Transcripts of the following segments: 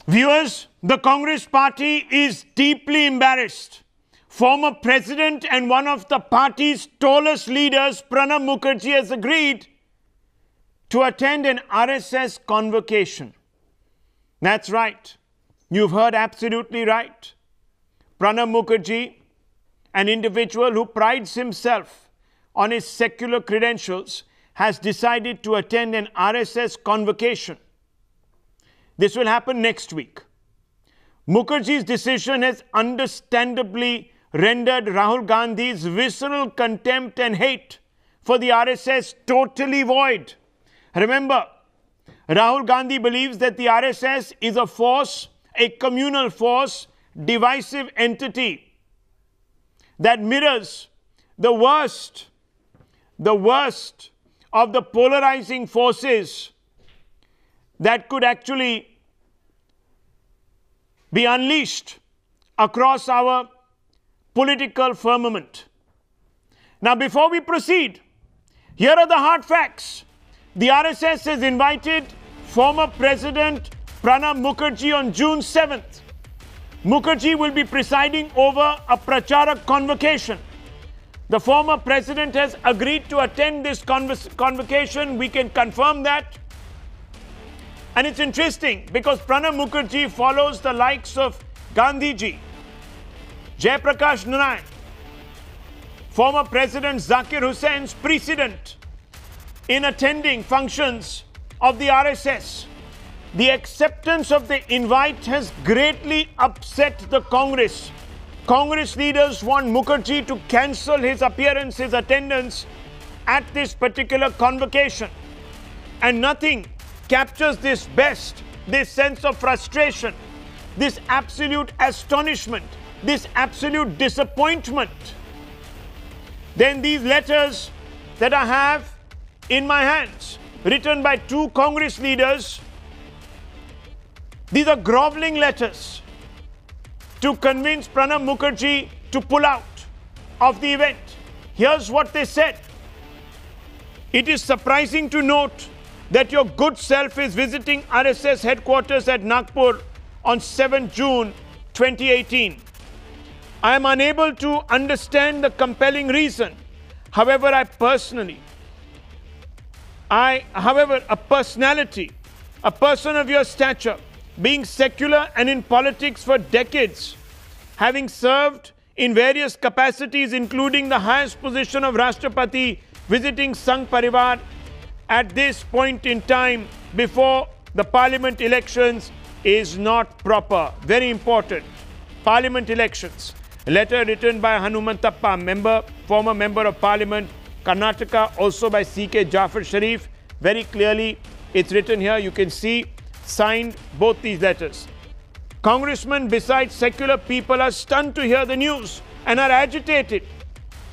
Viewers, the Congress party is deeply embarrassed. Former president and one of the party's tallest leaders, Pranab Mukherjee, has agreed to attend an RSS convocation. That's right. You've heard absolutely right. Pranab Mukherjee, an individual who prides himself on his secular credentials, has decided to attend an RSS convocation. This will happen next week. Mukherjee's decision has understandably rendered Rahul Gandhi's visceral contempt and hate for the RSS totally void. Remember, Rahul Gandhi believes that the RSS is a force, a communal force, divisive entity that mirrors the worst of the polarizing forces that could actually be unleashed across our political firmament. Now, before we proceed, here are the hard facts. The RSS has invited former President Pranab Mukherjee on June 7th. Mukherjee will be presiding over a Pracharak convocation. The former president has agreed to attend this convocation. We can confirm that. And it's interesting because Pranab Mukherjee follows the likes of Gandhiji, Jayaprakash Narayan, former President Zakir Hussein's precedent in attending functions of the RSS. The acceptance of the invite has greatly upset the Congress. Congress leaders want Mukherjee to cancel his appearance, his attendance at this particular convocation. And nothing captures this best, this sense of frustration, this absolute astonishment, this absolute disappointment. Then these letters that I have in my hands, written by two Congress leaders, these are groveling letters to convince Pranab Mukherjee to pull out of the event. Here's what they said. It is surprising to note that your good self is visiting RSS headquarters at Nagpur on 7 June 2018. I am unable to understand the compelling reason. However, a personality, a person of your stature, being secular and in politics for decades, having served in various capacities, including the highest position of Rashtrapati, visiting Sangh Parivar at this point in time before the parliament elections is not proper. Very important. Parliament elections. A letter written by Hanumantappa, former member of Parliament, Karnataka, also by C.K. Jafar Sharif. Very clearly, it's written here. You can see, signed both these letters. Congressmen, besides secular people, are stunned to hear the news and are agitated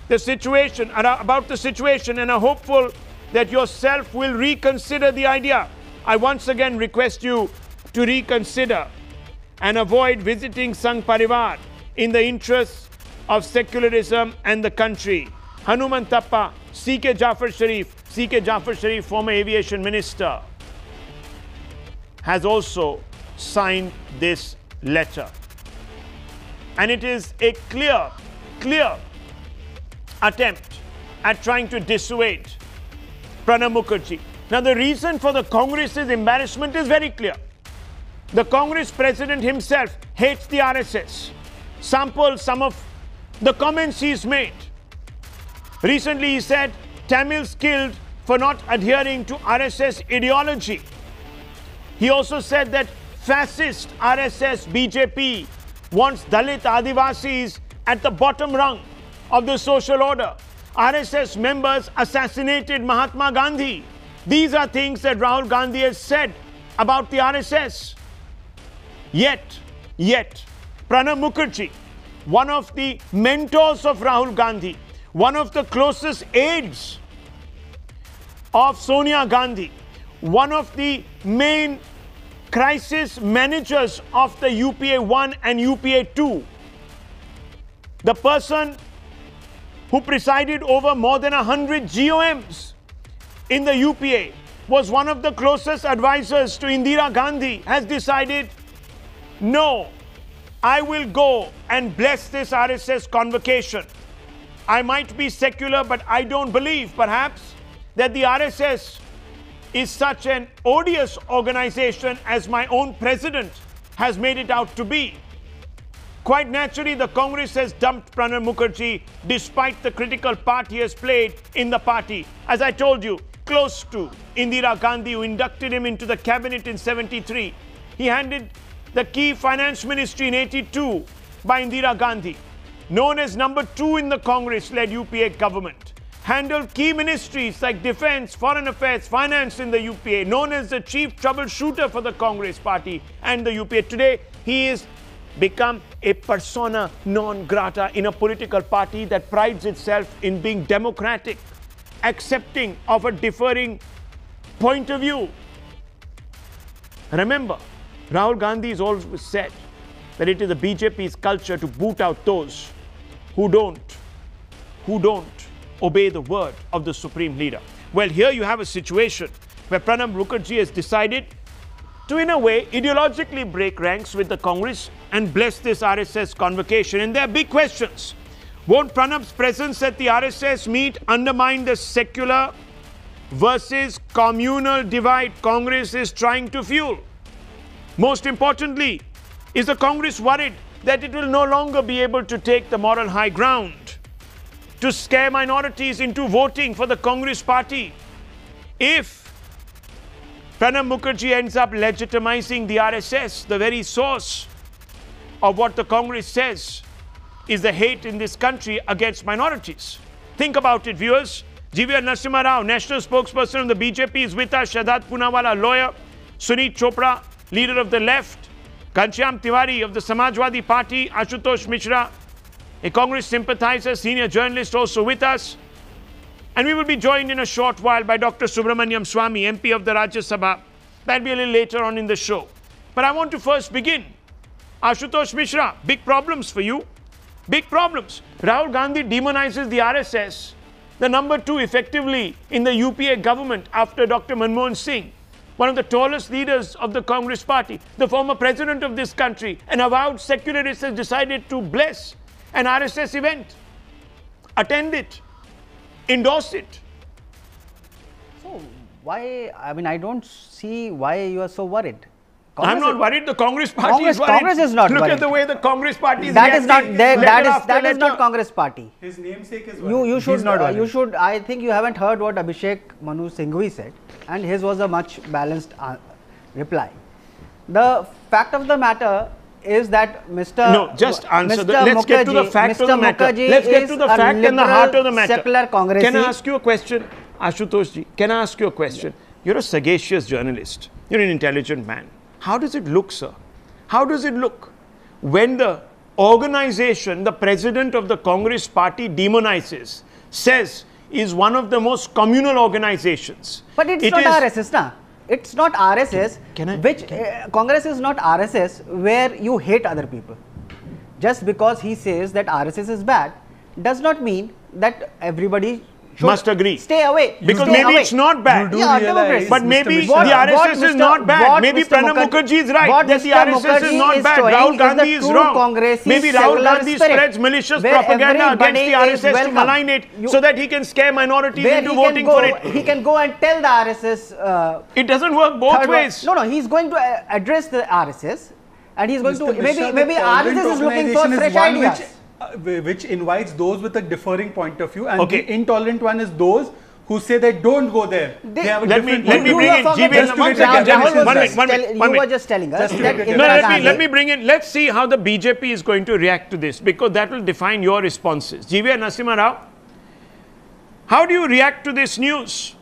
about the situation and are hopeful that yourself will reconsider the idea. I once again request you to reconsider and avoid visiting Sangh Parivar in the interests of secularism and the country. Hanumantappa, C.K. Jafar Sharif, former aviation minister, has also signed this letter. And it is a clear attempt at trying to dissuade Pranab Mukherjee. Now, the reason for the Congress's embarrassment is very clear. The Congress president himself hates the RSS. Sample some of the comments he's made. Recently, he said, Tamils killed for not adhering to RSS ideology. He also said that fascist RSS BJP wants Dalit Adivasis at the bottom rung of the social order. RSS members assassinated Mahatma Gandhi. These are things that Rahul Gandhi has said about the RSS. Yet, Pranab Mukherjee, one of the mentors of Rahul Gandhi, one of the closest aides of Sonia Gandhi, one of the main crisis managers of the UPA 1 and UPA 2, the person who presided over more than 100 GOMs in the UPA, was one of the closest advisors to Indira Gandhi, has decided No, I will go and bless this RSS convocation. I might be secular, but I don't believe, perhaps, that the RSS is such an odious organization as my own president has made it out to be. Quite naturally, the Congress has dumped Pranab Mukherjee despite the critical part he has played in the party. As I told you, close to Indira Gandhi, who inducted him into the cabinet in 73. He handed the key finance ministry in 82 by Indira Gandhi. Known as number 2 in the Congress-led UPA government. Handled key ministries like defense, foreign affairs, finance in the UPA. Known as the chief troubleshooter for the Congress party and the UPA. Today, he is become a persona non grata in a political party that prides itself in being democratic, accepting of a differing point of view. Remember, Rahul Gandhi has always said that it is the BJP's culture to boot out those who don't obey the word of the supreme leader. Well, here you have a situation where Pranab Mukherjee has decided to, in a way, ideologically break ranks with the Congress and bless this RSS convocation. And there are big questions. Won't Pranab's presence at the RSS meet undermine the secular versus communal divide Congress is trying to fuel? Most importantly, is the Congress worried that it will no longer be able to take the moral high ground to scare minorities into voting for the Congress party? If Pranab Mukherjee ends up legitimizing the RSS, the very source of what the Congress says is the hate in this country against minorities. Think about it, viewers. G.V. Narasimha Rao, national spokesperson of the BJP, is with us. Shahzad Poonawala, lawyer. Suneet Chopra, leader of the left. Ghanshyam Tiwari of the Samajwadi Party. Ashutosh Mishra, a Congress sympathizer, senior journalist, also with us. And we will be joined in a short while by Dr. Subramaniam Swamy, MP of the Rajya Sabha. That'll be a little later on in the show. But I want to first begin. Ashutosh Mishra, big problems for you. Big problems. Rahul Gandhi demonizes the RSS, the number 2 effectively in the UPA government after Dr. Manmohan Singh, one of the tallest leaders of the Congress party, the former president of this country, an avowed secularist, has decided to bless an RSS event, attend it, endorse it. So why, I mean, I don't see why you are so worried. I'm not worried. The Congress party is worried. Congress is not Look worried. at the way the Congress party is That is not reacting. that is not Congress party. His namesake is worried. You should. I think you haven't heard what Abhishek Manu Singhvi said, and his was a much balanced reply. The fact of the matter is that Mr. No, just answer. Let's get to the fact of the matter. Mukherjee Let's get to the fact and the heart of the matter. Secular Congress. Can I ask you a question, Ashutosh ji? Can I ask you a question? You're a sagacious journalist. You're an intelligent man. How does it look, sir? How does it look when the organization, the president of the Congress party demonizes, says is one of the most communal organizations? But it's not RSS, na? It's not RSS, Congress is not RSS where you hate other people. Just because he says that RSS is bad does not mean that everybody must agree. Stay away. Because maybe it's not bad. But maybe the RSS is not bad. Maybe Pranab Mukherjee is right that the RSS is not bad. Rahul Gandhi is wrong. Maybe Rahul Gandhi spreads malicious propaganda against the RSS to malign it so that he can scare minorities into voting for it. He can go and tell the RSS. It doesn't work both ways. No, he's going to address the RSS and he's going to maybe RSS is looking for fresh ideas. Which invites those with a differing point of view, and the intolerant one is those who say that don't go there. They have a different let me bring in One minute. You were just telling us. Let me bring in. Let's see how the BJP is going to react to this, because that will define your responses. G.V. Narasimha Rao, how do you react to this news?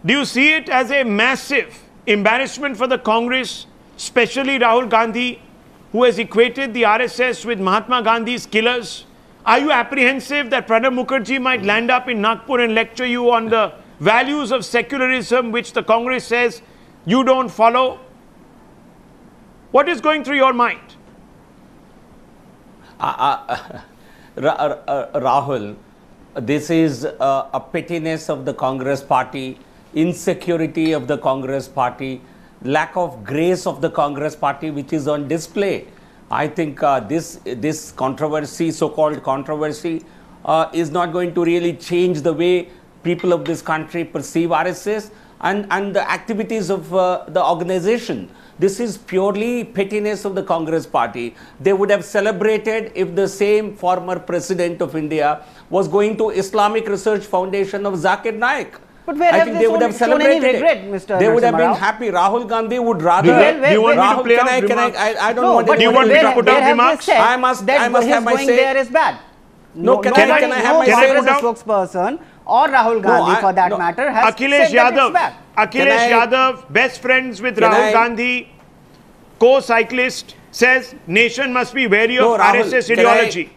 Do you see it as a massive embarrassment for the Congress, especially Rahul Gandhi, who has equated the RSS with Mahatma Gandhi's killers? Are you apprehensive that Pranab Mukherjee might land up in Nagpur and lecture you on the values of secularism which the Congress says you don't follow? What is going through your mind? Rahul, this is a pettiness of the Congress party, insecurity of the Congress party, lack of grace of the Congress party which is on display. I think this controversy, so-called controversy, is not going to really change the way people of this country perceive RSS and the activities of the organization. This is purely pettiness of the Congress party. They would have celebrated if the same former president of India was going to Islamic Research Foundation of Zakir Naik. But where I think they would have celebrated regret, it. Mr. They would have been Rao? happy. Rahul Gandhi would rather. Do you want me to play out I don't No, want but do you want me to put out remarks? I must have my going say. there is bad. No, can I have my say? Congress spokesperson or Rahul Gandhi for that matter has Akhilesh said that it's Yadav, bad. Akhilesh Yadav, best friends with Can Rahul I- Gandhi, co-cyclist, says nation must be wary of No, Rahul, RSS can ideology.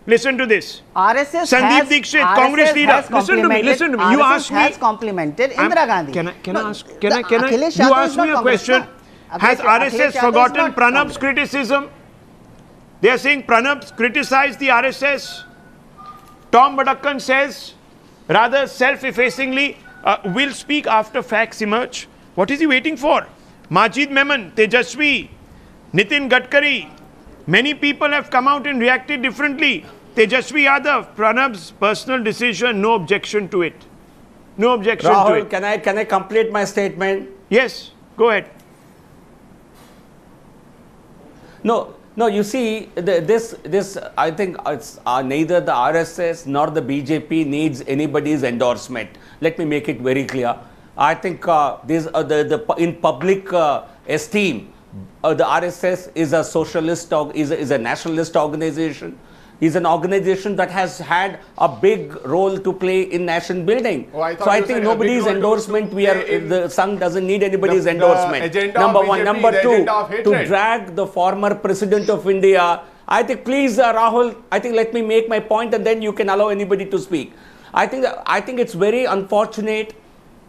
Listen to this. RSS Sandeep has, Dixit, RSS Congress leader. has Listen to me, listen to me. You RSS asked me. has complimented Indira Gandhi. Can I No, ask? the Can I? Akhilesh You Yadav asked is not me a Congress, question. no. Has Akhilesh RSS Yadav is forgotten not Pranab's Congress. criticism? They are saying Pranab criticized the RSS. Tom Badakkan says, rather self-effacingly, we'll speak after facts emerge. What is he waiting for? Majid Memon, Tejasvi, Nitin Gadkari. Many people have come out and reacted differently. Tejasvi Yadav, Pranab's personal decision, no objection to it. No objection to Rahul, it. can I complete my statement? Yes, go ahead. No, you see, this I think it's neither the RSS nor the BJP needs anybody's endorsement. Let me make it very clear. I think in public esteem, the RSS is a socialist, is a nationalist organization. Is an organization that has had a big role to play in nation building. Oh, so I think nobody's endorsement, the Sangh doesn't need anybody's endorsement. Number one. Number two, to drag the former president of India. I think, please, Rahul, I think let me make my point and then you can allow anybody to speak. I think it's very unfortunate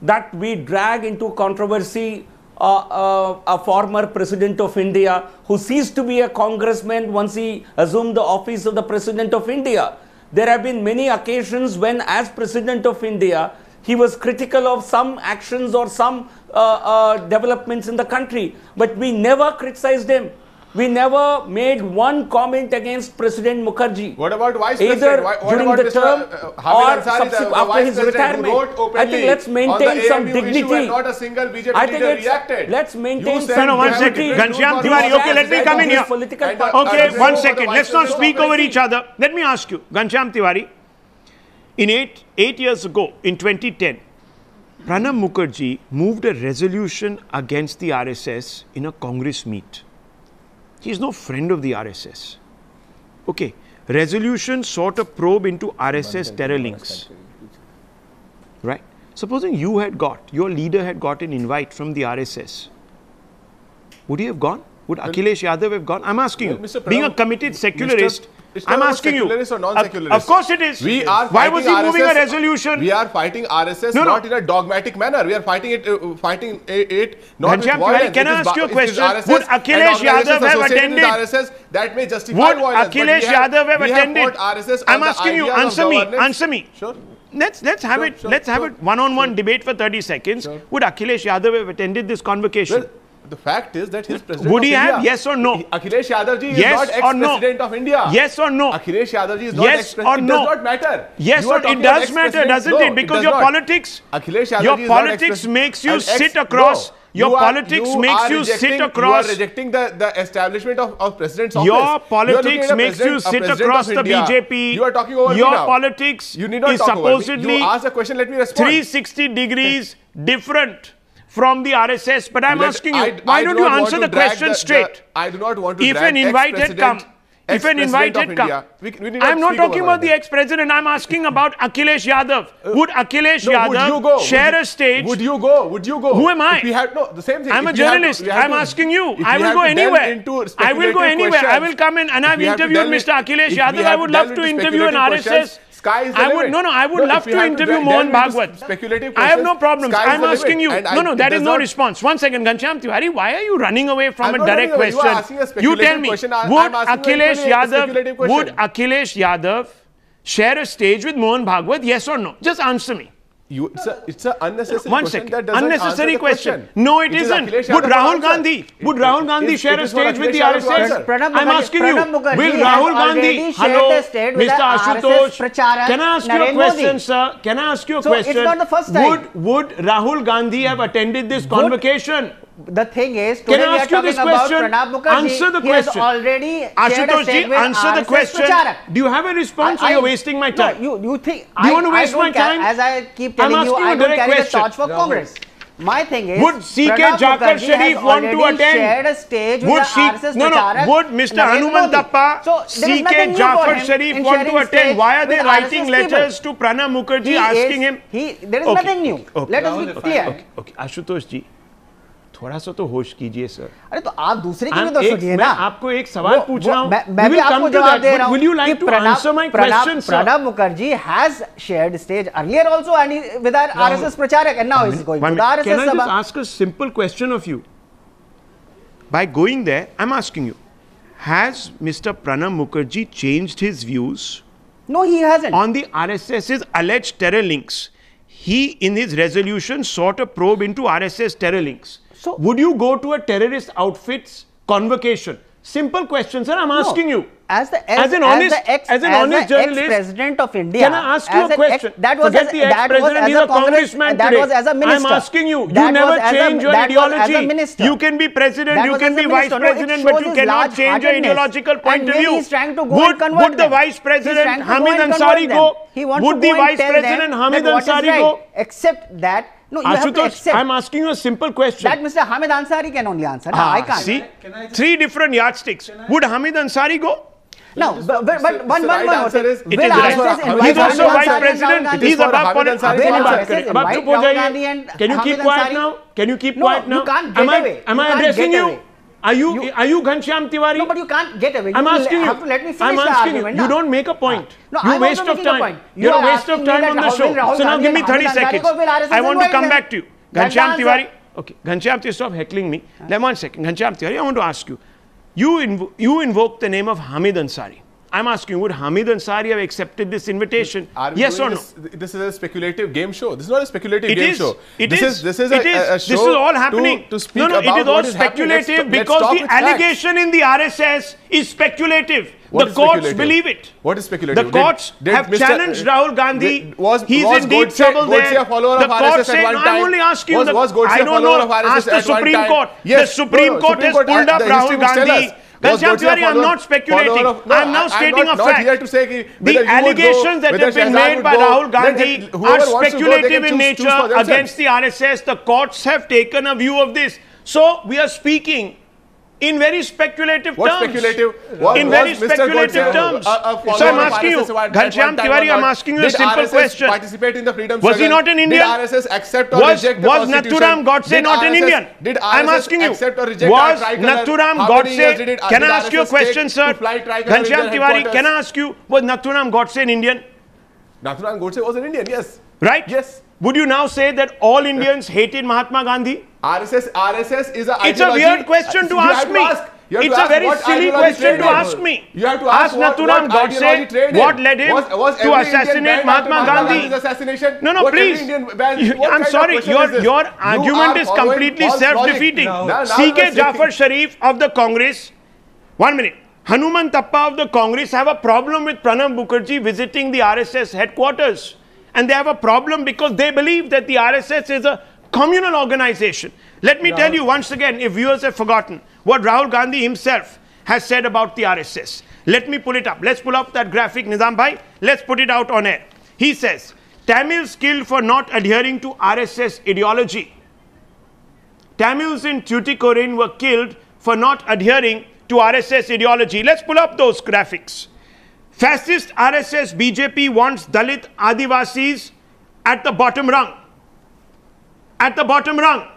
that we drag into controversy a former president of India who ceased to be a congressman once he assumed the office of the president of India. There have been many occasions when, as president of India, he was critical of some actions or some developments in the country, but we never criticized him. We never made one comment against President Mukherjee. What about Vice either President? What during about the term Hamid or Ansari, the after Vice his President retirement? who wrote openly I think let's maintain on the some AMU dignity. Issue and not a single BJP I think leader reacted. let's maintain You said some No, one dignity. second. Ghanshyam Tiwari, okay, let me come in here. Okay, one second. Let's not speak over each other. Let me ask you, Ghanshyam Tiwari, in eight years ago, in 2010, Pranab Mukherjee moved a resolution against the RSS in a Congress meet. He is no friend of the RSS. Okay, resolution sought a probe into RSS terror links. Right? Supposing your leader had got an invite from the RSS, would he have gone? Would Akhilesh Yadav have gone? I'm asking you. Mr. Being a Pranab, committed secularist, it's I'm not asking you. secularist or non-secularist. Of course it is. We are Why was he fighting moving a RSS resolution? We are fighting RSS No, no. not in a dogmatic manner. We are fighting it not Ghanshyam with violence. Tiwari, can I It is ask you a it is question? RSS Would and Akhilesh organizations Yadav have associated with attended? RSS that may justify Would violence. But Akhilesh Yadav have we attended? have fought RSS I'm on the asking you, ideas of answer me, governance. answer me. Sure. Let's have it one-on-one debate for 30 seconds. Sure. Would Akhilesh Yadav have attended this convocation? Well, the fact is that his president Would he of have? India, Yes or no? Akhilesh Yadav ji is Yes not or no? ex-president of India. Yes or no? Akhilesh Yadav ji is not Yes ex-president. or It no? does not matter. Yes, You are or talking it about does matter, ex-president. doesn't No, it? Because does your not. politics, Akhilesh Yadav your ji is not politics ex-president. makes you An sit ex- across. No. Your You politics makes are you sit rejecting- across. You are rejecting the establishment of president's office. Your politics makes you sit across the India. BJP. You are talking over me Your now. politics You need not is talk over me. supposedly You ask a question, let me respond. 360 degrees different from the RSS. But I'm asking you, I why do don't you not want answer to the drag question straight? I do not want to If drag an invite had come, if an invite had come, I'm not talking about the ex-president. I'm asking about Akhilesh Yadav. Would Akhilesh Yadav share a stage? Would you go? Would you go? Who am I? If we had, no, the same thing. I'm a If we had to- journalist. we had I'm to- asking you. if I we will had go to delve anywhere. into I will go speculative anywhere. I questions, will come in and if I've we have to interviewed delve Mr. Akhilesh if we Yadav. have I to would delve love to into interview an speculative questions, RSS. sky is the I would limit. no. I would No, love if we to have to interview delve Mohan into Bhagwat. speculative I have no questions, problems. sky is I'm the asking you. limit. No, And that it is does no not- response. One second, Ghanshyam Tiwari. Why are you running away from I'm a not direct running away. You are question? asking a You speculative tell me. question. Would I'm asking you Akhilesh equally a Yadav? speculative question. Would Akhilesh Yadav share a stage with Mohan Bhagwat? Yes or no? Just answer me. It's an unnecessary One question second. that doesn't Unnecessary answer the question. No, it is isn't. Akhilesh Would Yadav Rahul answer. Gandhi? Would Rahul Gandhi share a stage with the RSS? I'm asking you. Will Rahul Gandhi? Hello, Mr. Ashutosh. Can I ask you a question, sir? Can I ask you a question? It's not the first time. Would Rahul Gandhi have attended this convocation? The thing is, Can today I we are ask you talking this about question? Pranab Mukherjee. Answer the He has question. already shared a Ashutosh ji, state with answer the RSS question. Pracharak. Do you have a response or you're wasting my time? No, you think Do you want to waste I don't my time? As I keep I'm telling you, asking you I a don't direct carry the question. torch for Congress. My thing is, Would C.K. Pranab Jafar Mukherjee Sharif has want to already attend? shared a stage with Would the RSS no, Pracharak, would Mr. Narendra Modi. Hanuman So, there is C.K. nothing new for Jafar him Sharif in want to sharing attend? stage Why are they with writing RSS letters people? to Pranab Mukherjee He asking is- him? There is nothing new. Let us be clear. Okay. Ashutosh ji, थोड़ा सा तो होश कीजिए sir. अरे तो आप दूसरे की भी तो सोचिए मैं ना. आपको एक सवाल पूछ रहा हूँ. मैं भी आपको जवाब दे रहा हूँ. Will you like to answer my question, sir? Pranab Mukherjee has shared stage earlier also and with our RSS Pracharak, and now he's going to the RSS Can I just Sabha. ask a simple question of you? By going there, I'm asking you, has Mr. Pranab Mukherjee changed his views No, he hasn't. on the RSS's alleged terror links? He, in his resolution, sought a probe into RSS terror links. So, would you go to a terrorist outfit's convocation? Simple question, sir. I'm asking you. As an honest journalist, ex-president of India. Can I ask you a question? Forget the ex-president, he's a congressman that today. was as a minister. I'm asking you, That you never was as a- change your that was as a ideology. minister. You can be president, That you was can as a be vice minister. No, it president, but shows you his cannot change your large-heartedness. ideological point And of maybe view. he's trying to go and convert Would the them. vice He's president trying to go Hamid and Ansari convert go? them. He wants Would to the go and vice tell president them Hamid that what is Ansari right. go? Except that, no, you have to Ashutosh, accept. I'm asking you a simple question. That Mr. Hamid Ansari can only answer. No, I can't. See, three different yardsticks. Would Hamid Ansari go? No, but one answer is it is right. He's also vice president. He's above politics. Can you keep quiet now? Can you keep quiet now? You can't get away. Am I addressing you? Are you Ghanshyam Tiwari? No, but you can't get away. I'm asking you. have to let me finish I'm the asking argument. you. You don't make a point. No, you I'm waste also of making a time. point. You're You a are waste of asking time me on that the show. Rahul So now Gandhi give me and 30 Hamid Ansari seconds. will RSS I want to invite come them. back to you. That's the Ghanshyam answer. Tiwari. Okay, Ghanshyam, stop heckling me. Let 1 second. Ghanshyam Tiwari, I want to ask you. You invoke the name of Hamid Ansari. I'm asking you, would Hamid Ansari have accepted this invitation? Yes or no? This is a speculative game show. This is not a speculative game show. This is a show. This is all happening. To speak no, about it is all what is speculative let's because talk the with facts. allegation in the RSS is speculative. What the is courts speculative? believe it. What is speculative? The courts have Mr. challenged Rahul Gandhi. He's was in deep Godse- trouble Godse there. a follower The of court RSS said, at one no, time? I'm only asking you. Was Godse I a don't follower know. of RSS Ask the at one Supreme time? Court. Yes. The Supreme Court has pulled up the Rahul history books tell Gandhi. us. Was Ghanshyam Godse a Tiwari, I'm follower- not speculating. follower of- no, I'm now I'm stating not a fact. here to say The whether you would go, allegations that whether have been Shehzad made would by go, Rahul let Gandhi it- are whoever wants to go, they speculative can in choose for nature themselves. against the RSS. The courts have taken a view of this. So we are speaking in very speculative What terms. speculative? In very speculative terms. So I'm asking you, Ghanshyam Tiwari, I'm asking you a simple question. Participate in the freedom Was he not an Indian? Did RSS accept or Was reject the Constitution? Nathuram Godse not an Indian? Did I'm RSS asking you, accept or reject was our tricolor? Nathuram How many years did Godse, it- can did I ask you a RSS take question, sir? to fly tricolor in Ghanshyam their Tiwari, headquarters? can I ask you, was Nathuram Godse an Indian? Nathuram Godse was an Indian, yes. Right? Yes. Would you now say that all Indians hated Mahatma Gandhi? RSS is a It's a weird question to ask me. It's a very silly question to ask me. You have to ask ask Nathuram Godse what led him to assassinate Mahatma Gandhi. Assassination? No, please. I'm sorry. Your argument is completely self-defeating. C.K. Jafar Sharif of the Congress. 1 minute. Hanuman Tappa of the Congress have a problem with Pranab Mukherjee visiting the RSS headquarters. And they have a problem because they believe that the RSS is a communal organization. Let me tell you once again, if viewers have forgotten, what Rahul Gandhi himself has said about the RSS. Let me pull it up. Let's pull up that graphic, Nizam Bhai. Let's put it out on air. He says, Tamils killed for not adhering to RSS ideology. Tamils in Tuticorin were killed for not adhering to RSS ideology. Let's pull up those graphics. Fascist RSS BJP wants Dalit Adivasis at the bottom rung. At the bottom rung.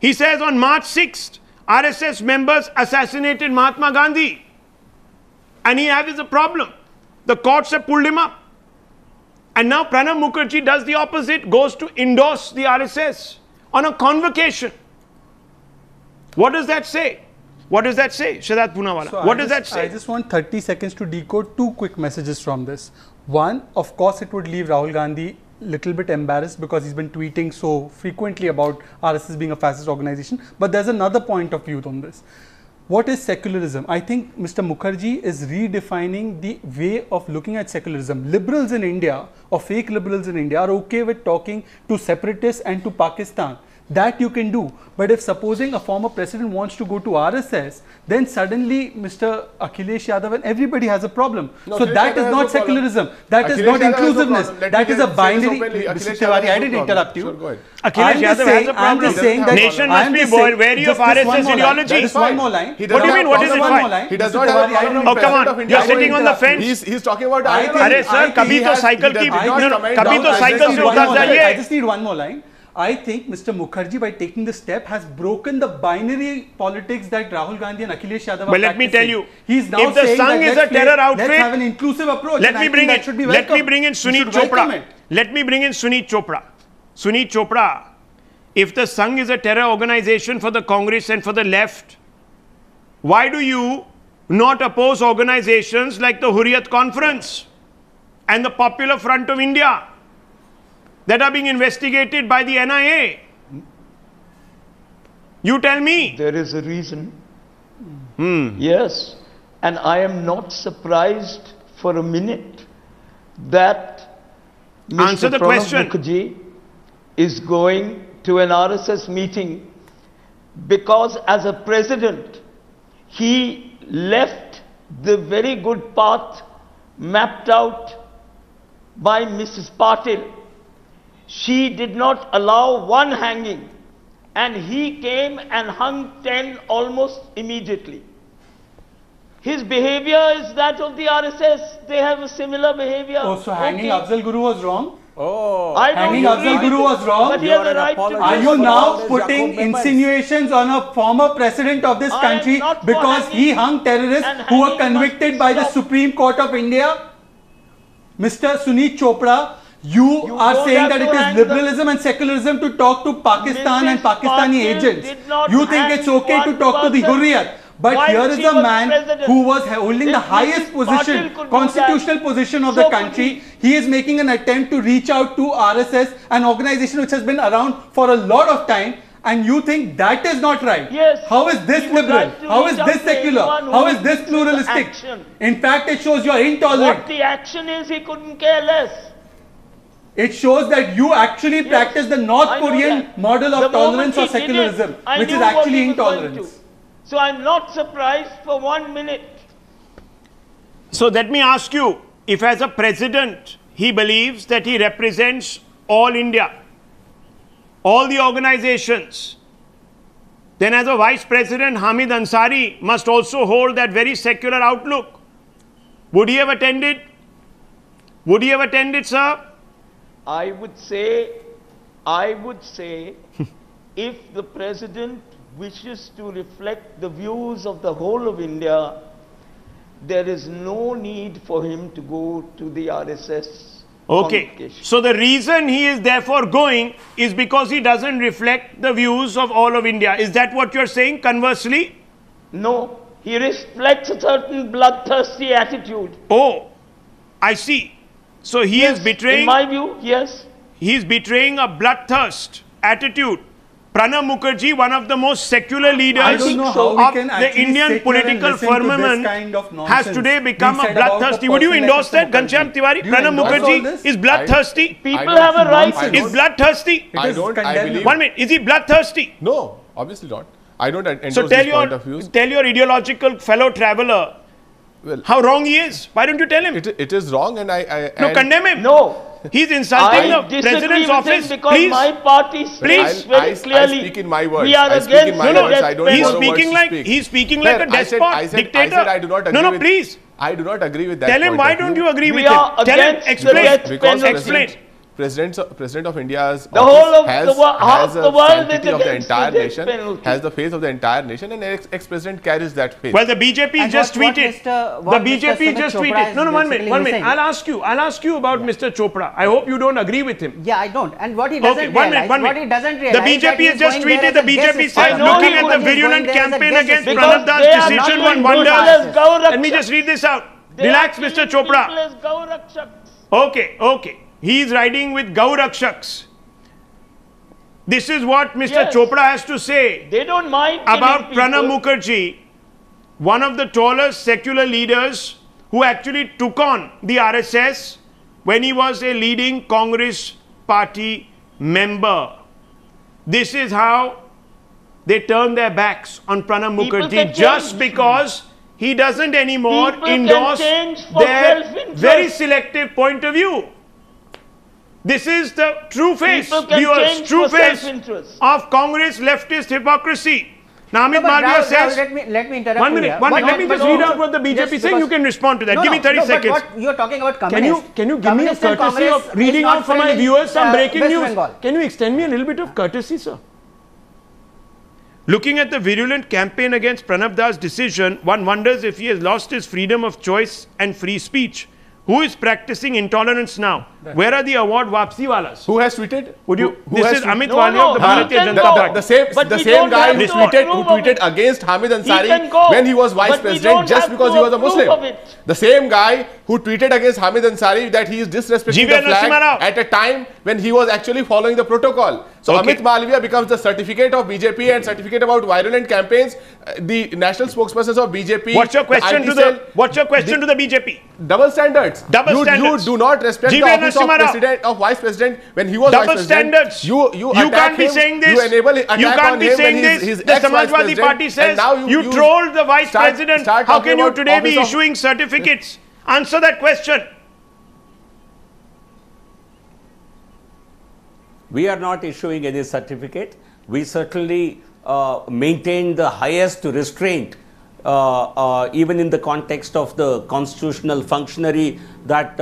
He says on March 6th, RSS members assassinated Mahatma Gandhi. And he has a problem. The courts have pulled him up. And now Pranab Mukherjee does the opposite, goes to endorse the RSS on a convocation. What does that say? What does that say, Shehzad Poonawala? So what does that say? I just want 30 seconds to decode two quick messages from this. One, of course, it would leave Rahul Gandhi little bit embarrassed because he's been tweeting so frequently about RSS being a fascist organization. But there's another point of view on this. What is secularism? I think Mr. Mukherjee is redefining the way of looking at secularism. Liberals in India or fake liberals in India are okay with talking to separatists and to Pakistan. That you can do. But if supposing a former president wants to go to RSS, then suddenly Mr. Akhilesh Yadav and everybody has a problem. No, so that is not secularism. That is not inclusiveness. That is a binary. Mr. Tiwari, I didn't interrupt you. Sure, go ahead. Akhilesh Yadav has a problem. I'm just saying that nation must be wary of RSS ideology. Just one more line. What do you mean? What is it fine? He does not have a problem. Oh, come on. You're sitting on the fence. He's talking about Arey sir, kabhi to cycle ki, kabhi to cycle se utar jaiye. I just need one more line. I think Mr. Mukherjee, by taking this step, has broken the binary politics that Rahul Gandhi and Akhilesh Yadav are But let me tell you, he's now if the saying Sangh is a terror outfit, let's have an inclusive approach. Let me bring in Sunit Chopra. Let me bring in Sunit Chopra. Sunit Chopra, if the Sangh is a terror organization for the Congress and for the left, why do you not oppose organizations like the Hurriyat Conference and the Popular Front of India that are being investigated by the NIA? You tell me. There is a reason. Yes. And I am not surprised for a minute that Answer Mr. the Pranab question. Mukherjee is going to an RSS meeting because as a president, he left the very good path mapped out by Mrs. Patil. She did not allow one hanging, and he came and hung 10 almost immediately. His behavior is that of the RSS. They have a similar behavior. Oh, so hanging Afzal Guru was wrong? Oh, hanging Afzal Guru was wrong? But he has a right to Are you now putting insinuations on a former president of this country because he hung terrorists who were convicted by the Supreme Court of India? Mr. Sunit Chopra, you are saying that it is liberalism and secularism to talk to Pakistan and Pakistani agents. You think it's okay to talk to the Hurriyat. But here is a man who was holding the highest position, constitutional position of the country. He is making an attempt to reach out to RSS, an organization which has been around for a lot of time. And you think that is not right? Yes. How is this liberal? How is this secular? How is this pluralistic? In fact, it shows you are intolerant. What the action is, he couldn't care less. It shows that you actually practice the North Korean model of tolerance or secularism, which is actually intolerance. So I'm not surprised for 1 minute. So let me ask you, if as a president, he believes that he represents all India, all the organizations, then as a vice president, Hamid Ansari must also hold that very secular outlook. Would he have attended? Would he have attended, sir? I would say, if the president wishes to reflect the views of the whole of India, there is no need for him to go to the RSS. Okay. So the reason he is therefore going is because he doesn't reflect the views of all of India. Is that what you're saying conversely? No, he reflects a certain bloodthirsty attitude. Oh, I see. So he is betraying, in my view, yes. He is betraying a bloodthirst attitude. Pranab Mukherjee, one of the most secular leaders of the Indian political firmament, has today become a bloodthirsty. Would you endorse that, Ghanshyam Tiwari? Pranab Mukherjee is bloodthirsty. People have a right. Is bloodthirsty? I believe. 1 minute. Is he bloodthirsty? No, obviously not. I don't endorse so this point of views. Tell your ideological fellow traveller how wrong he is. Why don't you tell him? It is wrong, and condemn him. No. He's insulting the president's office. Because my party speaks very clearly. I speak in my words. We are against He's speaking like a despot, dictator. I do not agree with please. I do not agree with that. Tell him why don't you agree with him? Tell him, explain. President of India's the whole of has the world sanctity of the entire nation, has the face of the entire nation, and ex-president carries that face. Well, the BJP just tweeted. The BJP just tweeted. No, 1 minute, 1 minute. I'll ask you about Mr. Chopra. I hope you don't agree with him. Yeah, I don't. And what he doesn't realize, what he doesn't realize, the BJP has just tweeted. The BJP says, looking at the virulent campaign against Pranab Das decision, one wonders. Let me just read this out. Relax, Mr. Chopra. Okay. he is riding with Gaurakshaks. This is what Mr. Yes. Chopra has to say They don't mind about killing Pranab people. Mukherjee, one of the tallest secular leaders who actually took on the RSS when he was a leading Congress party member. This is how they turn their backs on Pranab Mukherjee just because he doesn't anymore People endorse can change for their self-interest. very selective point of view. This is the true face, People can viewers, change true for face self-interest. of Congress leftist hypocrisy. Now, Amit No, but Malviya Rahul, says, let me interrupt one you minute, here. one minute, But let me not- just but read also- out what the BJP Yes, saying, you because- can respond to that. No, Give me no, 30 no, seconds. But what you're talking about Can communists. you give me a Communists and courtesy Congress of reading is not out for my friend in, viewers some breaking West news? Bengal. Can you extend me a little bit of courtesy, sir? Looking at the virulent campaign against Pranab Das' decision, one wonders if he has lost his freedom of choice and free speech. Who is practicing intolerance now? Where are the award Wapsi walas? Who has tweeted? Would you? Who This has is tweeted? Amit No, Walia no, of the he Bharatiya can Janata go. Party. But The we same don't guy have who to tweeted approve of it. against Hamid can Ansari go, when he was vice but we president don't just have because to he was a approve Muslim. of it. The same guy who tweeted against Hamid Ansari that he is disrespecting G.V. the flag Narasimha Rao. at a time when he was actually following the protocol. So Okay. Amit Malviya becomes the certificate of BJP and certificate about virulent campaigns. The national spokespersons of BJP. What's your question IT to cell, the? What's your question to the BJP? Double standards. Double standards. You do not respect G.V. the office of Narasimha Rao. president of vice president when he was Double vice president. standards. You can't attack be him, saying this. You enable attack You can't on be him saying when this. he's The ex-vice Samajwadi president, Party says and now you trolled the vice president. start How talking can you about today be office of- issuing certificates? Answer that question. We are not issuing any certificate. We certainly maintain the highest restraint, even in the context of the constitutional functionary that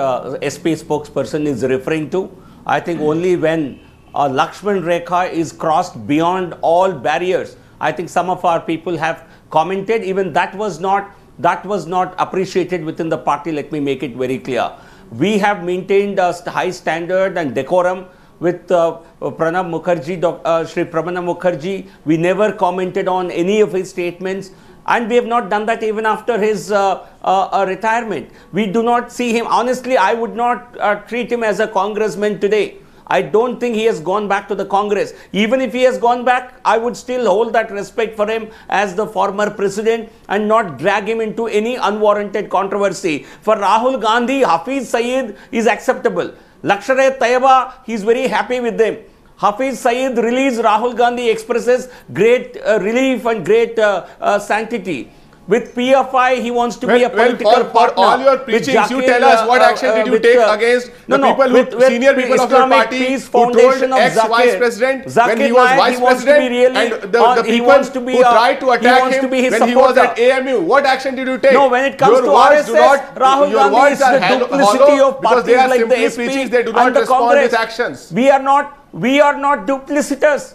SP spokesperson is referring to. I think only when Lakshman Rekha is crossed beyond all barriers, I think some of our people have commented, even that was not appreciated within the party. Let me make it very clear. We have maintained a high standard and decorum with Pranab Mukherjee, Shri Pranab Mukherjee. We never commented on any of his statements, and we have not done that even after his retirement. We do not see him, honestly, I would not treat him as a congressman today. I don't think he has gone back to the Congress. Even if he has gone back, I would still hold that respect for him as the former president and not drag him into any unwarranted controversy. For Rahul Gandhi, Hafiz Saeed is acceptable. Lashkar-e-Taiba, he is very happy with them. Hafiz Saeed release, Rahul Gandhi expresses great relief and great sanctity. With PFI, he wants to be a political for partner. all your preachings, you tell us what action did you take against the people senior people of your party who told ex-vice president when he was vice president and the people who tried to attack him when he was at AMU. What action did you take? No, when it comes to RSS, Rahul Gandhi is the duplicity of parties like the SP they do not and the respond with Congress. actions. We are not duplicitous.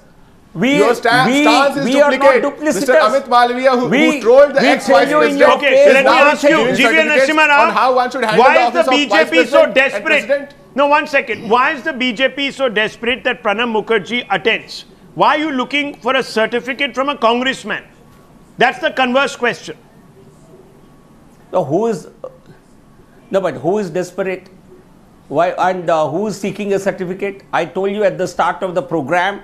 Your stance is duplicate. Mr. Amit Malviya, who trolled the ex-vice president, Okay, so let me ask you, G.V. Narasimha Rao, on how one should handle why the is the office of vice BJP so president and desperate? president? No, one second. Why is the BJP so desperate that Pranab Mukherjee attends? Why are you looking for a certificate from a congressman? That's the converse question. So who is desperate? Why and who is seeking a certificate? I told you at the start of the program,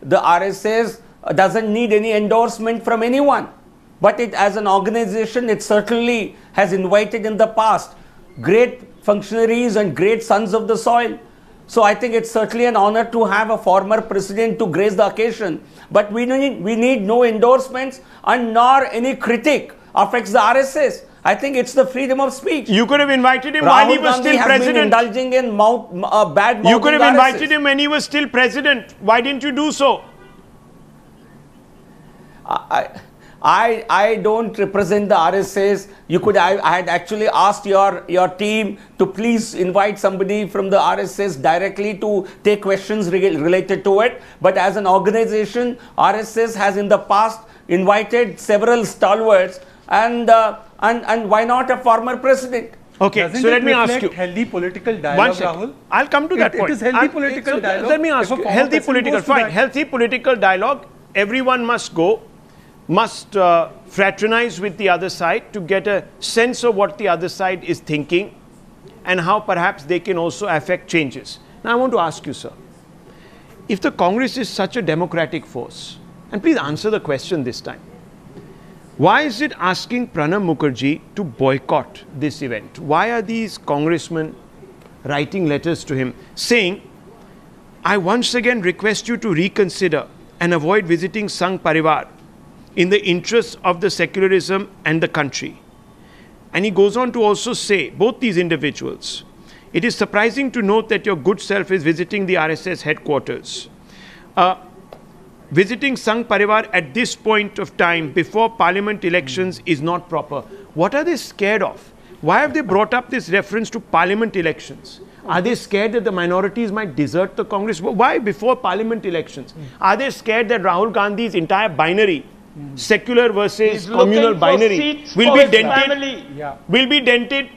the RSS doesn't need any endorsement from anyone. But it, as an organization, it certainly has invited in the past great functionaries and great sons of the soil. So I think it's certainly an honor to have a former president to grace the occasion. But we need no endorsements and nor any critic affects the RSS. I think it's the freedom of speech. You could have invited him while he was still has president. Been indulging in bad mouthing. You could have invited him when he was still president. Why didn't you do so? I don't represent the RSS. I had actually asked your team to please invite somebody from the RSS directly to take questions related to it. But as an organization, RSS has in the past invited several stalwarts, and why not a former president? Okay, Doesn't so let me ask you. Healthy political dialogue, Rahul? I'll come to that point. It is healthy political dialogue. Let me ask you. Healthy political, fine. Healthy political dialogue. Everyone must fraternize with the other side to get a sense of what the other side is thinking and how perhaps they can also affect changes. Now I want to ask you, sir, if the Congress is such a democratic force, and please answer the question this time, why is it asking Pranab Mukherjee to boycott this event? Why are these congressmen writing letters to him saying, I once again request you to reconsider and avoid visiting Sangh Parivar in the interests of the secularism and the country. And he goes on to also say, both these individuals, it is surprising to note that your good self is visiting the RSS headquarters. Visiting Sangh Parivar at this point of time before parliament elections is not proper. What are they scared of? Why have they brought up this reference to parliament elections? Are they scared that the minorities might desert the Congress? Why before parliament elections? Are they scared that Rahul Gandhi's entire binary, secular versus communal binary, will be dented? Will be dented?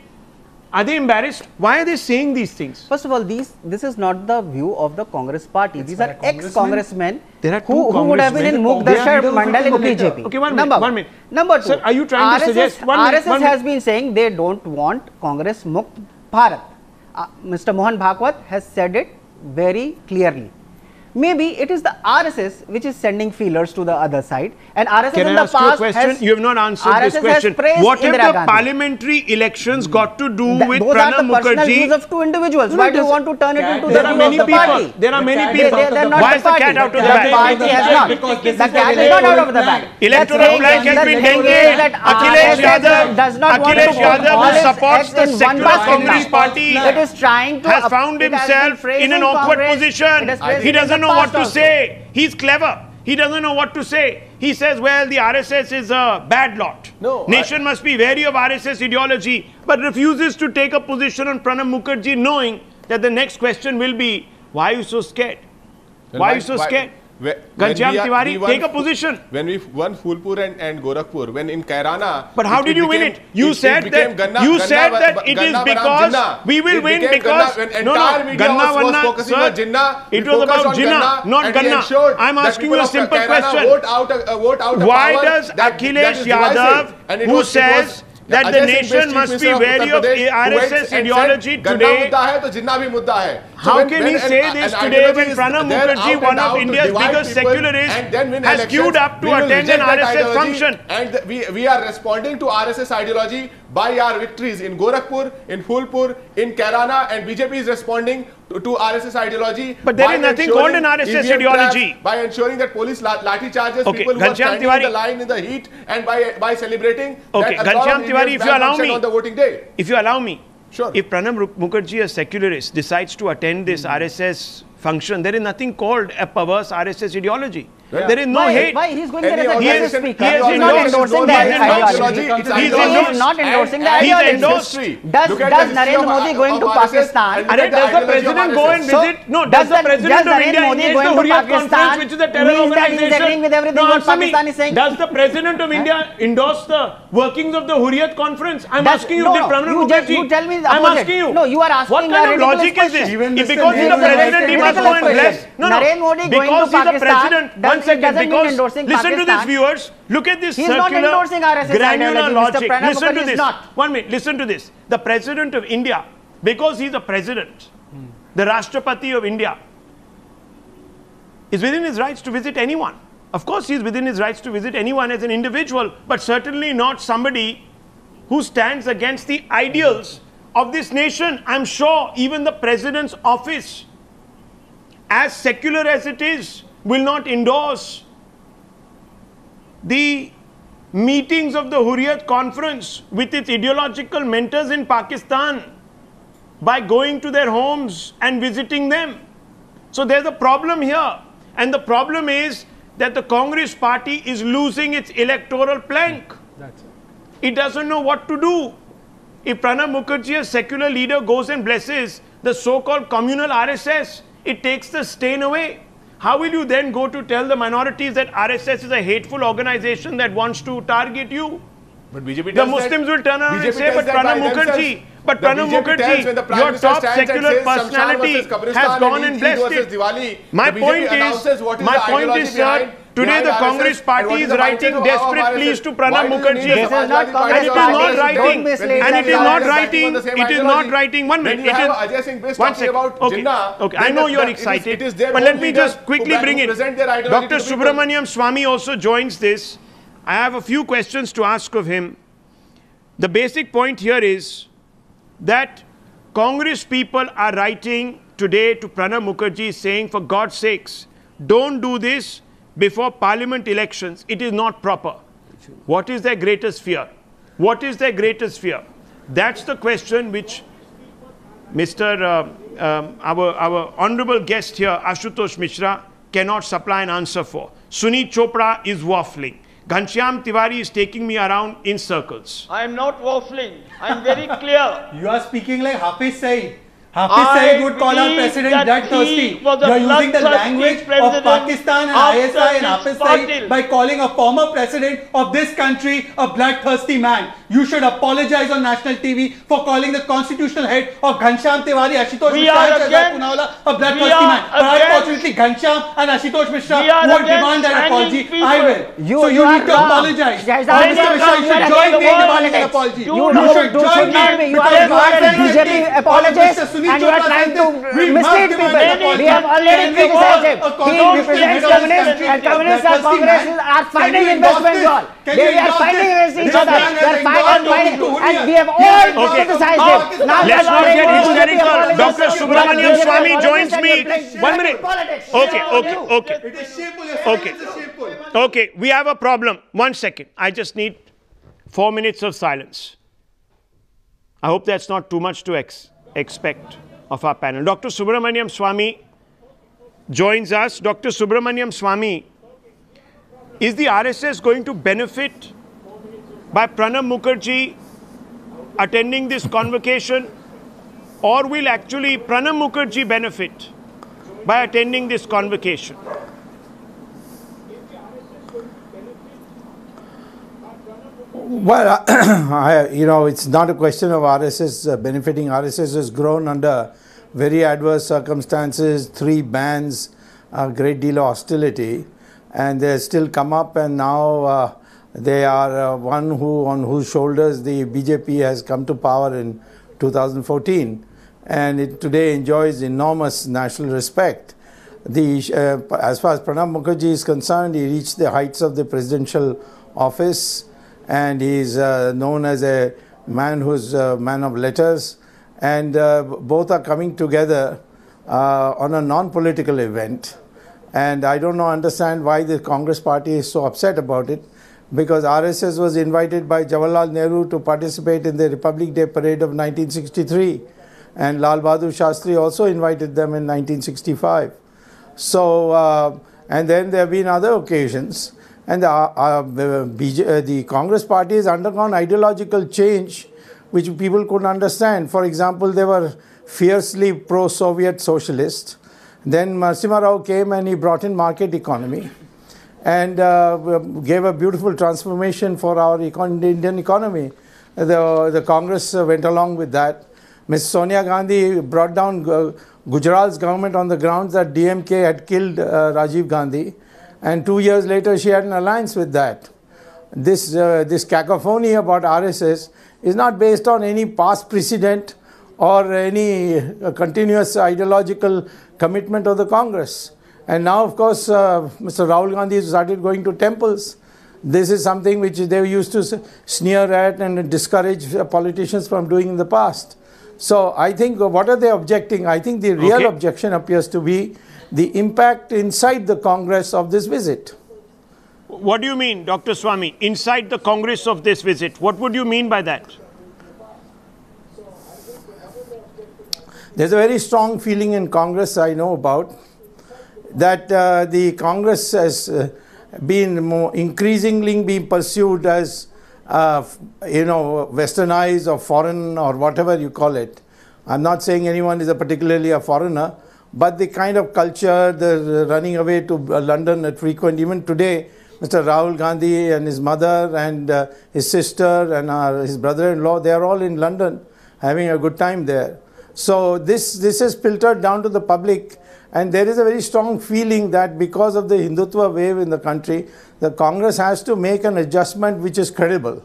Are they embarrassed? Why are they saying these things? First of all, this is not the view of the Congress party. These are ex-congressmen who would have been in Mukherjee Mandal in BJP. Okay, one minute. Number two, sir, are you trying to suggest? RSS has been saying they don't want Congress Mukt Bharat. Mr. Mohan Bhagwat has said it very clearly. Maybe it is the RSS which is sending feelers to the other side, and RSS in the past has... You have not answered this question. What have the parliamentary elections got to do with Pranab Mukherjee? Those are the personal views of two individuals. Why do you want to turn it into the view of the party? There are many people. Why is the cat out of the bag? The party has not. The cat is not out of the bag. Electoral blank has been dented. Akhilesh Yadav, who supports the secular Congress party, has found himself in an awkward position. He doesn't know what to say. He's clever. He doesn't know what to say. He says, well, the RSS is a bad lot. Nation must be wary of RSS ideology, but refuses to take a position on Pranab Mukherjee, knowing that the next question will be, why are you so scared? Why are you so scared? Ghanshyam Tiwari, take a position. When we won Phulpur and Gorakhpur, when in Kairana... But how did you win it? You said that it is because we will win because... Ganna was focusing on Jinnah. It was about Jinnah, not Ganna. I'm asking you a simple question. Why does Akhilesh Yadav, who says that the nation must be wary of RSS ideology today, how can he say this today when Pranab Mukherjee, one of India's biggest secularists, has queued up to attend an RSS function? And we are responding to RSS ideology by our victories in Gorakhpur, in Phulpur, in Kairana, and BJP is responding to RSS ideology. But there is nothing called an RSS ideology. By ensuring that police lathi charges people who are standing in the line in the heat, and by celebrating that Ghanshyam Tiwari, if you allow me, on the voting day. If you allow me, sure. If Pranab Mukherjee, a secularist, decides to attend this RSS function, there is nothing called a perverse RSS ideology. Yeah. There is no hate. Why? He's going there as a guest speaker. He is not endorsing the ideology. He is not endorsing the ideology. Does Narendra Modi going to Pakistan? Does the president go and visit? No, does the president of India engage the Hurriyat Conference, which is a terror organization? No, answer me. Does the president of India endorse the workings of the Hurriyat Conference? I'm asking you, did Pranab Mukherjee? You tell me the I'm asking you. No, you are asking what kind of logic is this? Because he's the president, he must go and bless. No, because he's the president. One second, because listen to this, viewers. Look at this circular, granular logic. Listen to this. 1 minute. Listen to this. The president of India, because he's the president, the Rashtrapati of India, is within his rights to visit anyone. Of course, he's within his rights to visit anyone as an individual, but certainly not somebody who stands against the ideals of this nation. I'm sure even the president's office, as secular as it is, will not endorse the meetings of the Hurriyat Conference with its ideological mentors in Pakistan by going to their homes and visiting them. So there's a problem here, and the problem is that the Congress party is losing its electoral plank. That's it. It doesn't know what to do. If Pranab Mukherjee, a secular leader, goes and blesses the so-called communal RSS, it takes the stain away. How will you then go to tell the minorities that RSS is a hateful organization that wants to target you? But BJP the Muslims will turn around and say, but Pranab Mukherjee, your top secular personality has gone and blessed it. My point is, sir, today the Congress party is writing desperate pleas to Pranab Mukherjee. This is not Congress and it is party. not writing. And it is not writing. It is not writing. 1 minute. It is 1 second. Okay. Okay. I know you are excited, but let me just quickly bring in. Dr. Subramaniam Swamy also joins this. I have a few questions to ask of him. The basic point here is that Congress people are writing today to Pranab Mukherjee saying, for God's sakes, don't do this before parliament elections. It is not proper. What is their greatest fear? What is their greatest fear? That's the question which our honorable guest here, Ashutosh Mishra, cannot supply an answer for. Sunit Chopra is waffling. Ghanshyam Tiwari is taking me around in circles. I am not waffling. I am very clear. You are speaking like Hafiz Saeed. Hafiz Saeed would call our president bloodthirsty. You are using the language of Pakistan and ISI and Hafiz Saeed by calling a former president of this country a bloodthirsty man. You should apologize on national TV for calling the constitutional head of Ghanshyam Tiwari, Ashutosh Mishra, a bloodthirsty man. But unfortunately, Ghanshyam and Ashutosh Mishra won't demand that apology. I will. So you need to apologize. Mr. Mishra, you should join me in demanding an apology. You should join me. You are a BJP apologist. And you are trying to mislead people. We have already criticized him. He represents communists, and communists and Congress are fighting in West Bengal. They are fighting against each other. They are fighting, and we have all criticized him. Now let's not get hysterical. Dr. Subramaniam Swamy joins me. 1 minute. Okay, we have a problem. 1 second. I just need 4 minutes of silence. I hope that's not too much to expect of our panel. Dr. Subramaniam Swamy joins us. Dr. Subramaniam Swamy, is the RSS going to benefit by Pranab Mukherjee attending this convocation, or will actually Pranab Mukherjee benefit by attending this convocation? Well, it's not a question of RSS benefiting. RSS has grown under very adverse circumstances, 3 bans, a great deal of hostility, and they still come up, and now they are one on whose shoulders the BJP has come to power in 2014, and it today enjoys enormous national respect. As far as Pranab Mukherjee is concerned, he reached the heights of the presidential office, and he is known as a man who's a man of letters, and both are coming together on a non-political event. And I don't understand why the Congress party is so upset about it, because RSS was invited by Jawaharlal Nehru to participate in the Republic Day parade of 1963, and Lal Bahadur Shastri also invited them in 1965. So, and then there have been other occasions. And the Congress party has undergone ideological change which people couldn't understand. For example, they were fiercely pro-Soviet socialists. Then Narasimha Rao came and he brought in market economy and gave a beautiful transformation for our Indian economy. The Congress went along with that. Ms. Sonia Gandhi brought down Gujarat's government on the grounds that DMK had killed Rajiv Gandhi. And 2 years later, she had an alliance with that. This cacophony about RSS is not based on any past precedent or any continuous ideological commitment of the Congress. And now, of course, Mr. Rahul Gandhi started going to temples. This is something which they used to sneer at and discourage politicians from doing in the past. So I think, what are they objecting? I think the real objection appears to be the impact inside the Congress of this visit. What do you mean, Dr. Swamy, inside the Congress of this visit? What would you mean by that? There's a very strong feeling in Congress I know about that the Congress has been increasingly being pursued as westernized or foreign or whatever you call it. I'm not saying anyone is particularly a foreigner, but the kind of culture, the running away to London at frequent, even today, Mr. Rahul Gandhi and his mother and his sister and his brother-in-law, they are all in London having a good time there. So this has filtered down to the public, And there is a very strong feeling that because of the Hindutva wave in the country, the Congress has to make an adjustment which is credible.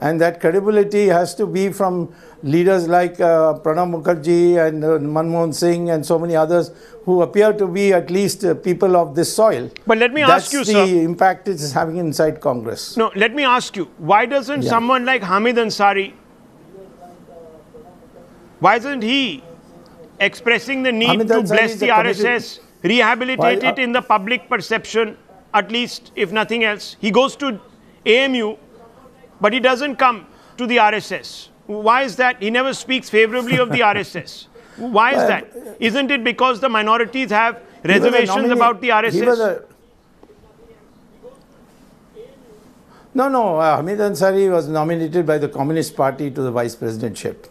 And that credibility has to be from leaders like Pranab Mukherjee and Manmohan Singh and so many others who appear to be at least people of this soil. But let me ask you, sir. That's the impact it is having inside Congress. No, let me ask you, why doesn't someone like Hamid Ansari, why isn't he expressing the need to bless the RSS, rehabilitate it in the public perception, at least, if nothing else? He goes to AMU, but he doesn't come to the RSS. Why is that? He never speaks favorably of the RSS. Why is that? Isn't it because the minorities have reservations about the RSS? No, Hamid Ansari was nominated by the Communist Party to the vice presidentship.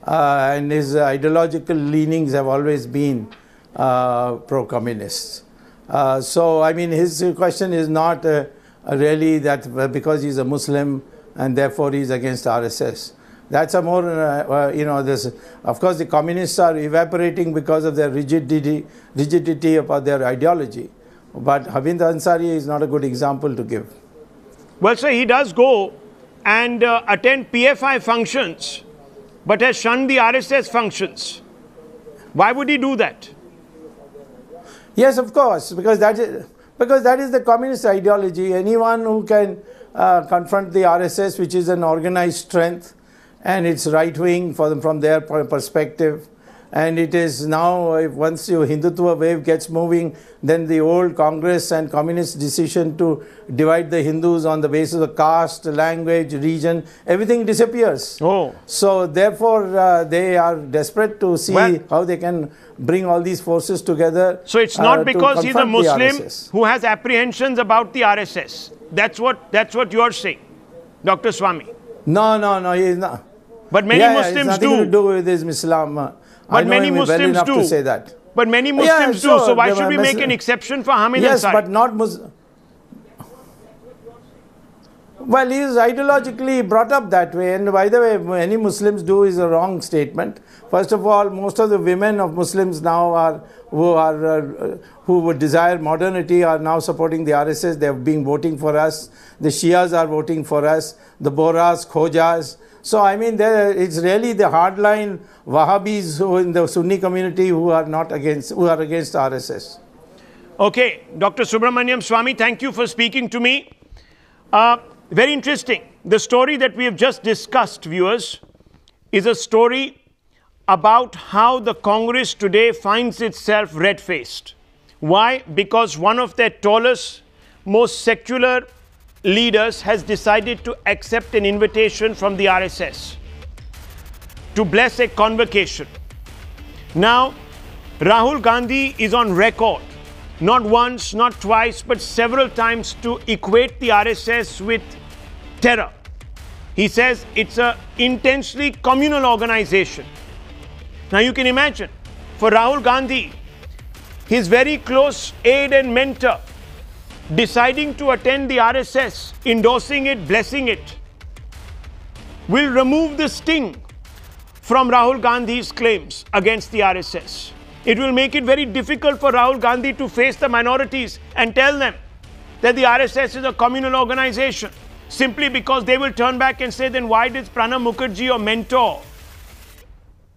And his ideological leanings have always been pro-communist. So, I mean, his question is not really that because he's a Muslim and therefore he's against RSS. That's a more, of course, the communists are evaporating because of their rigidity about their ideology. But Hamid Ansari is not a good example to give. Well, sir, he does go and attend PFI functions, but has shunned the RSS functions. Why would he do that? Yes, of course, because that is the communist ideology. Anyone who can confront the RSS, which is an organized strength, and it's right-wing from their perspective, and it is now, once your Hindutva wave gets moving, then the old Congress and communist decision to divide the Hindus on the basis of caste, language, region, everything disappears. Oh. So therefore, they are desperate to see how they can bring all these forces together. So it's not because he's a Muslim who has apprehensions about the RSS. That's what you are saying, Dr. Swami. No, he is not. But many Muslims it's nothing to do with his Islam. But many Muslims well do. To say that. But many Muslims do. So why should we make an exception for Hamid Ansari? Yes, but not Muslim. Well, he is ideologically brought up that way. And by the way, many Muslims do is a wrong statement. First of all, most of the women of Muslims now who would desire modernity are now supporting the RSS. They have been voting for us. The Shias are voting for us. The Bohras, Khojas. So, I mean, it's really the hardline Wahhabis who in the Sunni community who are against RSS. Okay, Dr. Subramaniam Swami, thank you for speaking to me. Very interesting. The story that we have just discussed, viewers, is a story about how the Congress today finds itself red-faced. Why? Because one of their tallest, most secular leaders has decided to accept an invitation from the RSS to bless a convocation. Now, Rahul Gandhi is on record, not once, not twice, but several times to equate the RSS with terror. He says it's an intensely communal organization. Now, you can imagine, for Rahul Gandhi, his very close aide and mentor, deciding to attend the RSS, endorsing it, blessing it, will remove the sting from Rahul Gandhi's claims against the RSS. It will make it very difficult for Rahul Gandhi to face the minorities and tell them that the RSS is a communal organization, simply because they will turn back and say, then why did Pranab Mukherjee, your mentor,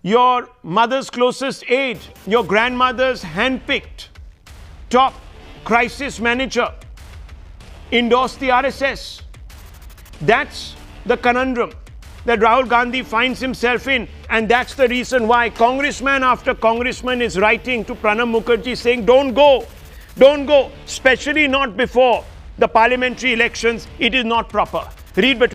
your mother's closest aide, your grandmother's handpicked top crisis manager, endorse the RSS? That's the conundrum that Rahul Gandhi finds himself in, and that's the reason why congressman after congressman is writing to Pranab Mukherjee saying, don't go, especially not before the parliamentary elections. It is not proper. Read between